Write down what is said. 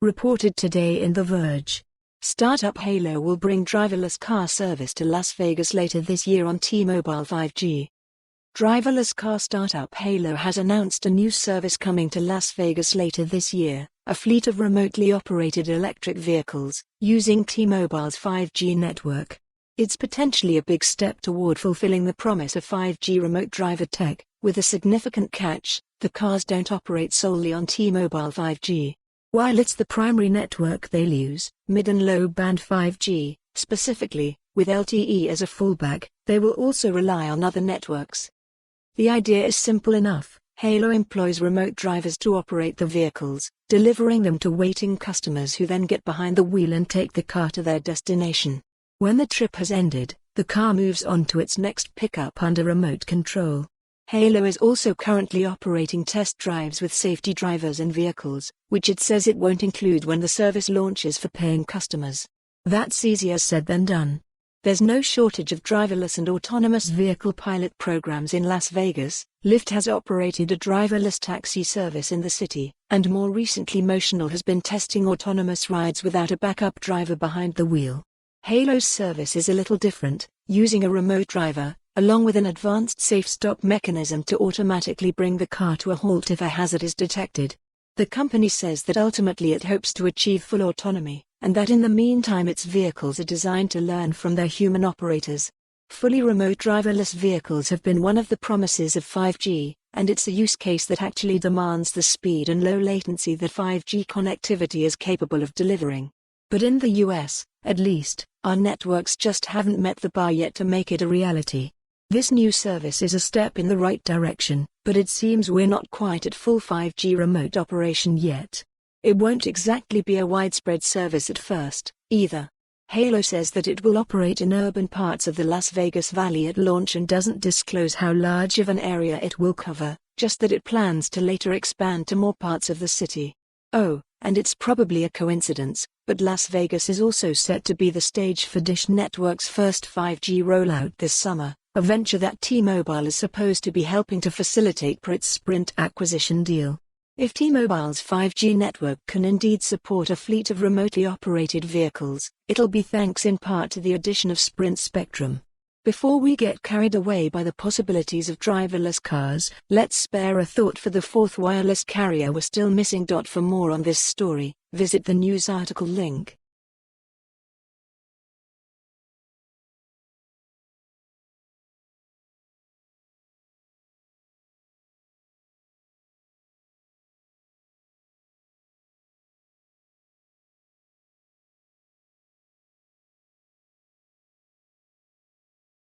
reported today in The Verge. Startup Halo will bring driverless car service to Las Vegas later this year on T-Mobile 5G. Driverless car startup Halo has announced a new service coming to Las Vegas later this year, a fleet of remotely operated electric vehicles, using T-Mobile's 5G network. It's potentially a big step toward fulfilling the promise of 5G remote driver tech, with a significant catch: the cars don't operate solely on T-Mobile 5G. While it's the primary network they'll use, mid and low band 5G, specifically, with LTE as a fallback, they will also rely on other networks. The idea is simple enough. Halo employs remote drivers to operate the vehicles, delivering them to waiting customers who then get behind the wheel and take the car to their destination. When the trip has ended, the car moves on to its next pickup under remote control. Halo is also currently operating test drives with safety drivers in vehicles, which it says it won't include when the service launches for paying customers. That's easier said than done. There's no shortage of driverless and autonomous vehicle pilot programs in Las Vegas. Lyft has operated a driverless taxi service in the city, and more recently Motional has been testing autonomous rides without a backup driver behind the wheel. Halo's service is a little different, using a remote driver, along with an advanced safe stop mechanism to automatically bring the car to a halt if a hazard is detected. The company says that ultimately it hopes to achieve full autonomy, and that in the meantime its vehicles are designed to learn from their human operators. Fully remote driverless vehicles have been one of the promises of 5G, and it's a use case that actually demands the speed and low latency that 5G connectivity is capable of delivering. But in the US, at least, our networks just haven't met the bar yet to make it a reality. This new service is a step in the right direction, but it seems we're not quite at full 5G remote operation yet. It won't exactly be a widespread service at first, either. Halo says that it will operate in urban parts of the Las Vegas Valley at launch and doesn't disclose how large of an area it will cover, just that it plans to later expand to more parts of the city. Oh, and it's probably a coincidence, but Las Vegas is also set to be the stage for Dish Network's first 5G rollout this summer, a venture that T-Mobile is supposed to be helping to facilitate per its Sprint acquisition deal. If T-Mobile's 5G network can indeed support a fleet of remotely operated vehicles, it'll be thanks in part to the addition of Sprint spectrum. Before we get carried away by the possibilities of driverless cars, let's spare a thought for the fourth wireless carrier we're still missing. For more on this story, visit the news article link.